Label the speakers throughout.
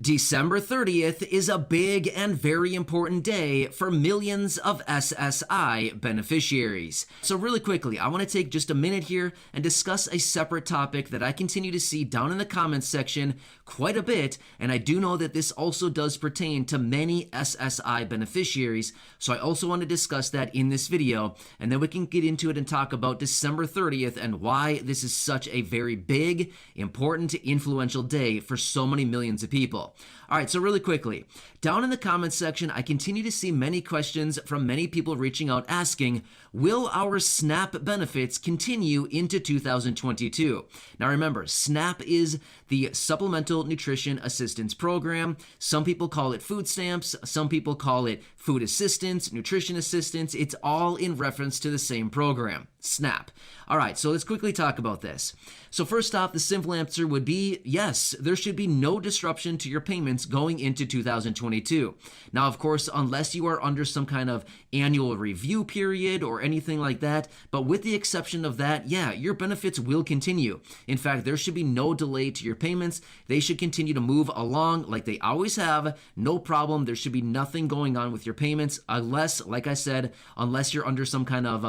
Speaker 1: December 30th is a big and very important day for millions of SSI beneficiaries. So really quickly, I want to take just a minute here and discuss a separate topic that I continue to see down in the comments section quite a bit, and I do know that this also does pertain to many SSI beneficiaries, so I also want to discuss that in this video, and then we can get into it and talk about December 30th and why this is such a very big, important, influential day for so many millions of people. All right, so really quickly, down in the comments section, I continue to see many questions from many people reaching out asking, will our SNAP benefits continue into 2022? Now remember, SNAP is the Supplemental Nutrition Assistance Program. Some people call it food stamps. Some people call it food assistance, nutrition assistance. It's all in reference to the same program, SNAP. All right, so let's quickly talk about this. So first off, the simple answer would be yes, there should be no disruption to your payments going into 2022. Now, of course, unless you are under some kind of annual review period or anything like that, but with the exception of that, yeah, your benefits will continue. In fact, there should be no delay to your payments. They should continue to move along like they always have, no problem. There should be nothing going on with your payments unless, like I said, unless you're under some kind of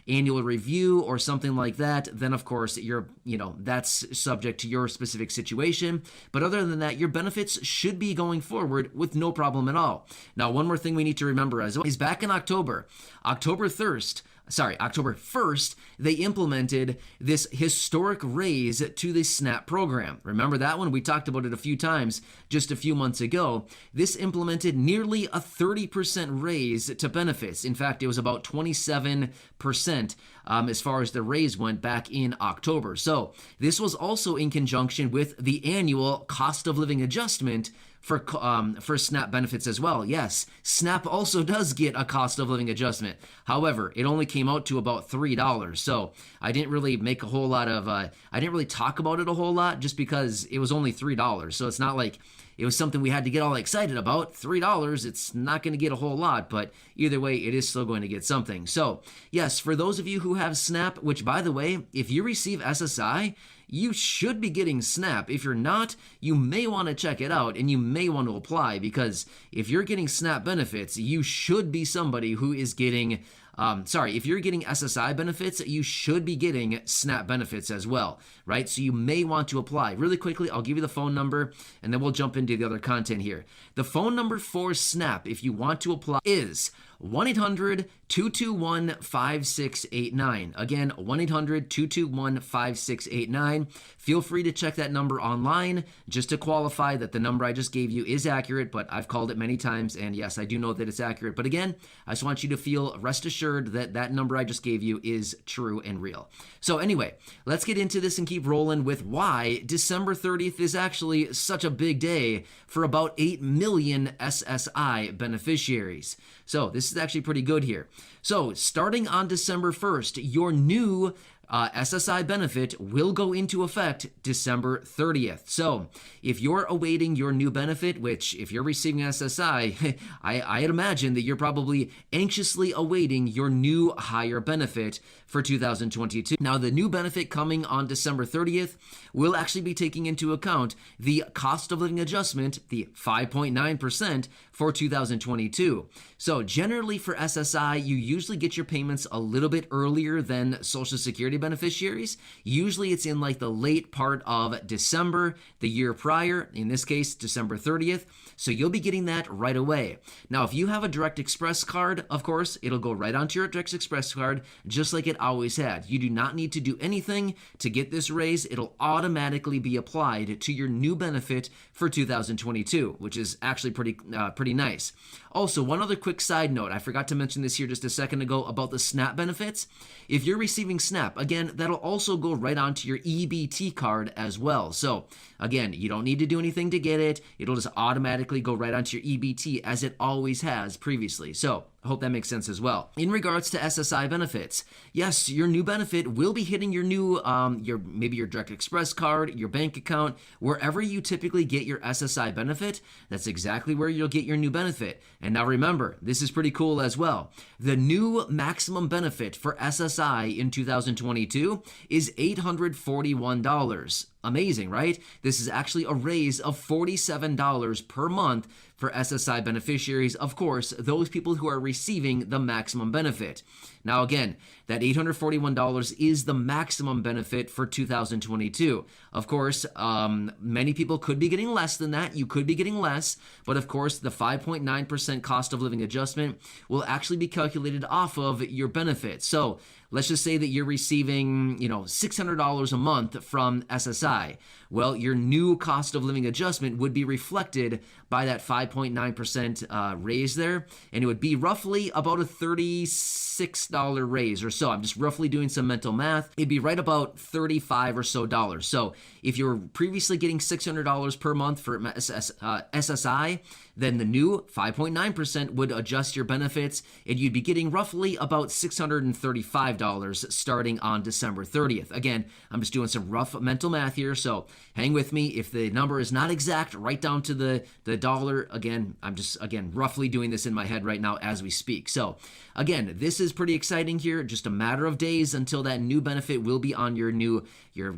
Speaker 1: annual review or something like that, then of course that's subject to your specific situation. But other than that, your benefits should be going forward with no problem at all. Now, one more thing we need to remember as well is back in October 1st, they implemented this historic raise to the SNAP program. Remember that one? We talked about it a few times just a few months ago. This implemented nearly a 30% raise to benefits. In fact, it was about 27% as far as the raise went back in October. So this was also in conjunction with the annual cost of living adjustment for SNAP benefits as well. Yes, SNAP also does get a cost of living adjustment. However, it only came out to about $3. So I didn't really make a whole lot of, I didn't really talk about it a whole lot just because it was only $3. So it's not like it was something we had to get all excited about. $3, it's not going to get a whole lot, but either way, it is still going to get something. So yes, for those of you who have SNAP, which by the way, if you receive SSI, you should be getting SNAP. If you're not, you may want to check it out and you may want to apply, because if you're getting SNAP benefits, you should be somebody who is getting if you're getting SSI benefits, you should be getting SNAP benefits as well, right? So you may want to apply. Really quickly, I'll give you the phone number and then we'll jump into the other content here. The phone number for SNAP, if you want to apply, is 1-800-221-5689. Again, 1-800-221-5689. Feel free to check that number online just to qualify that the number I just gave you is accurate, but I've called it many times, and yes, I do know that it's accurate. But again, I just want you to feel rest assured that that number I just gave you is true and real. So anyway, let's get into this and keep rolling with why December 30th is actually such a big day for about 8 million SSI beneficiaries. So this is actually pretty good here. So starting on December 1st, your new SSI benefit will go into effect December 30th. So if you're awaiting your new benefit, which if you're receiving SSI, I'd imagine that you're probably anxiously awaiting your new higher benefit for 2022. Now, the new benefit coming on December 30th will actually be taking into account the cost of living adjustment, the 5.9% for 2022. So generally for SSI, you usually get your payments a little bit earlier than Social Security beneficiaries. Usually it's in like the late part of December, the year prior, in this case, December 30th. So you'll be getting that right away. Now, if you have a Direct Express card, of course, it'll go right onto your Direct Express card, just like it always had. You do not need to do anything to get this raise. It'll automatically be applied to your new benefit for 2022, which is actually pretty nice. Also, one other quick side note, I forgot to mention this here just a second ago about the SNAP benefits. If you're receiving SNAP, again, that'll also go right onto your EBT card as well. So again, you don't need to do anything to get it. It'll just automatically go right onto your EBT as it always has previously. So I hope that makes sense as well. In regards to SSI benefits, yes, your new benefit will be hitting your new, maybe your Direct Express card, your bank account, wherever you typically get your SSI benefit. That's exactly where you'll get your new benefit. And now remember, this is pretty cool as well. The new maximum benefit for SSI in 2022 is $841. amazing, right? This is actually a raise of $47 per month for SSI beneficiaries. Of course, those people who are receiving the maximum benefit. Now, again, that $841 is the maximum benefit for 2022. Of course, many people could be getting less than that. You could be getting less, but of course, the 5.9% cost of living adjustment will actually be calculated off of your benefit. So let's just say that you're receiving, $600 a month from SSI. Well, your new cost of living adjustment would be reflected by that 5.9% raise there, and it would be roughly about a $36 raise or so. I'm just roughly doing some mental math. It'd be right about $35 or so dollars. So if you were previously getting $600 per month for SSI, then the new 5.9% would adjust your benefits, and you'd be getting roughly about $635 starting on December 30th. Again, I'm just doing some rough mental math here, so hang with me. If the number is not exact, right down to the dollar, again, I'm just, roughly doing this in my head right now as we speak. So again, this is pretty exciting here. Just a matter of days until that new benefit will be on your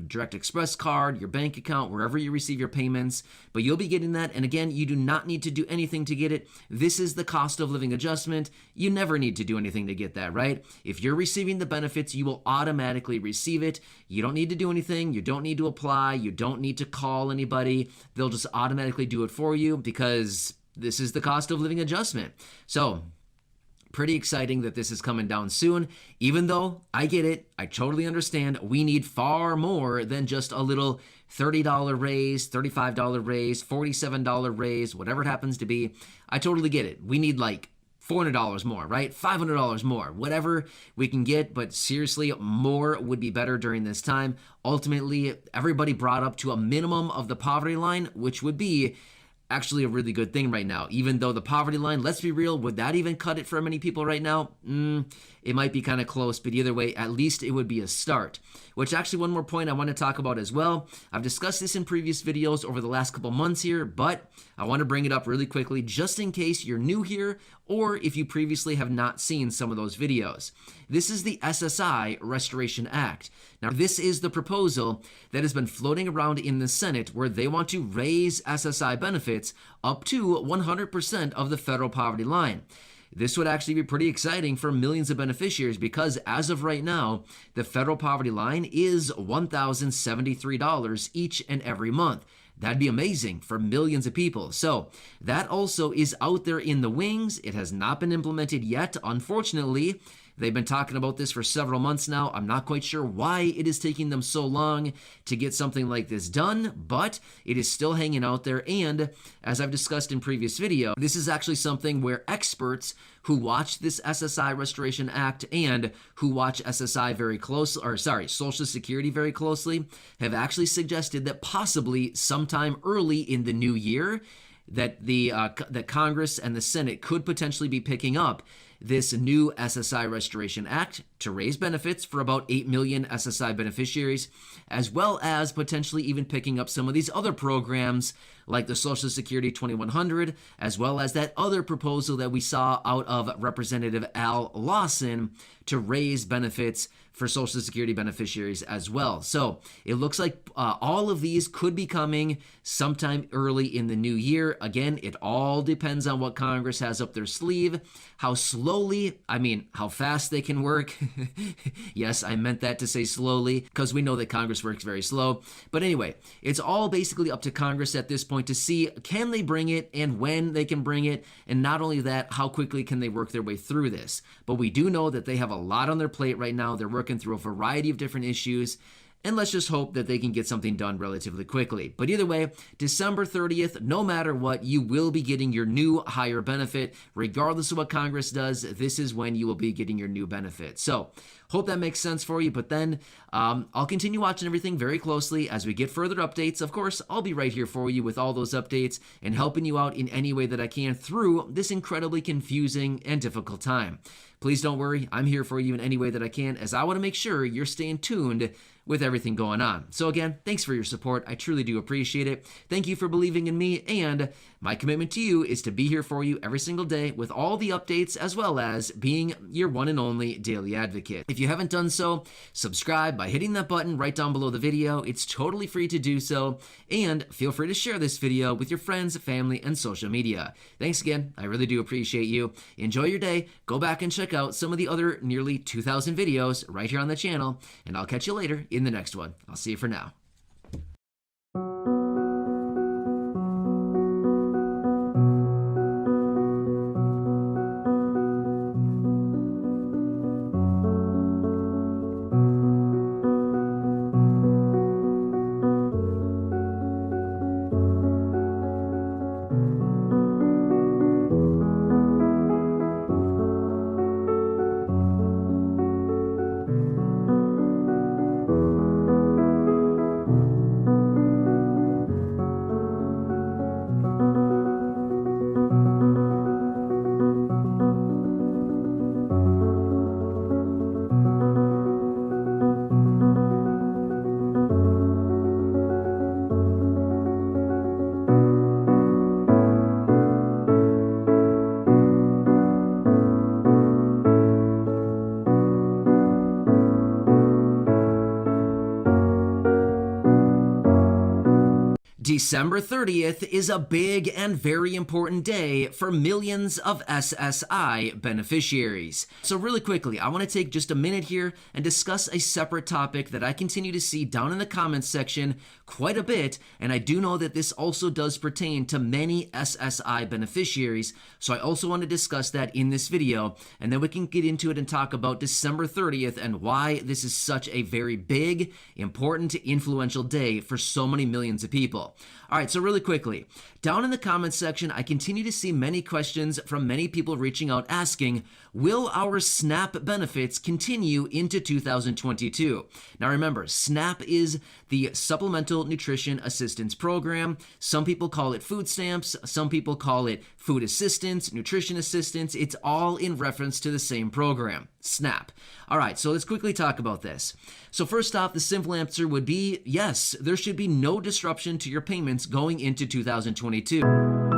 Speaker 1: Direct Express card, your bank account, wherever you receive your payments, but you'll be getting that. And again, you do not need to do anything to get it. This is the cost of living adjustment. You never need to do anything to get that, right? If you're receiving the benefits, you will automatically receive it. You don't need to do anything. You don't need to apply. You don't need to call anybody. They'll just automatically do it for you because this is the cost of living adjustment. So pretty exciting that this is coming down soon, even though I get it. I totally understand. We need far more than just a little $30 raise, $35 raise, $47 raise, whatever it happens to be. I totally get it. We need like $400 more, right? $500 more, whatever we can get. But seriously, more would be better during this time. Ultimately, everybody brought up to a minimum of the poverty line, which would be actually a really good thing right now. Even though the poverty line, let's be real, would that even cut it for many people right now? It might be kind of close, but either way, at least it would be a start. Which actually, one more point I want to talk about as well. I've discussed this in previous videos over the last couple months here, but I want to bring it up really quickly just in case you're new here or if you previously have not seen some of those videos. This is the SSI Restoration Act. Now, this is the proposal that has been floating around in the Senate where they want to raise SSI benefits up to 100% of the federal poverty line. This would actually be pretty exciting for millions of beneficiaries because as of right now, the federal poverty line is $1,073 each and every month. That'd be amazing for millions of people. So that also is out there in the wings. It has not been implemented yet, unfortunately. They've been talking about this for several months now. I'm not quite sure why it is taking them so long to get something like this done, but it is still hanging out there. And as I've discussed in previous video, this is actually something where experts who watch this SSI Restoration Act and who watch SSI very closely, Social Security very closely, have actually suggested that possibly sometime early in the new year, that that Congress and the Senate could potentially be picking up this new SSI Restoration Act to raise benefits for about 8 million SSI beneficiaries, as well as potentially even picking up some of these other programs like the Social Security 2100, as well as that other proposal that we saw out of Representative Al Lawson to raise benefits for Social Security beneficiaries as well. So it looks like all of these could be coming sometime early in the new year. Again, it all depends on what Congress has up their sleeve, how fast they can work. Yes, I meant that to say slowly because we know that Congress works very slow. But anyway, it's all basically up to Congress at this point to see can they bring it and when they can bring it. And not only that, how quickly can they work their way through this. But we do know that they have a lot on their plate right now. They're working through a variety of different issues. And let's just hope that they can get something done relatively quickly. But either way, December 30th, no matter what, you will be getting your new higher benefit. Regardless of what Congress does, this is when you will be getting your new benefit. So hope that makes sense for you. But then I'll continue watching everything very closely as we get further updates. Of course, I'll be right here for you with all those updates and helping you out in any way that I can through this incredibly confusing and difficult time. Please don't worry. I'm here for you in any way that I can, as I want to make sure you're staying tuned with everything going on. So again, thanks for your support. I truly do appreciate it. Thank you for believing in me, and my commitment to you is to be here for you every single day with all the updates, as well as being your one and only daily advocate. If you haven't done so, subscribe by hitting that button right down below the video. It's totally free to do so, and feel free to share this video with your friends, family, and social media. Thanks again. I really do appreciate you. Enjoy your day. Go back and check out some of the other nearly 2,000 videos right here on the channel, and I'll catch you later in the next one. I'll see you for now. December 30th is a big and very important day for millions of SSI beneficiaries. So really quickly, I want to take just a minute here and discuss a separate topic that I continue to see down in the comments section quite a bit, and I do know that this also does pertain to many SSI beneficiaries, so I also want to discuss that in this video, and then we can get into it and talk about December 30th and why this is such a very big, important, influential day for so many millions of people. All right, so really quickly, down in the comments section, I continue to see many questions from many people reaching out asking, will our SNAP benefits continue into 2022? Now remember, SNAP is the Supplemental Nutrition Assistance Program. Some people call it food stamps, some people call it food assistance, nutrition assistance. It's all in reference to the same program, SNAP. All right, so let's quickly talk about this. So first off, the simple answer would be yes, there should be no disruption to your payments going into 2022.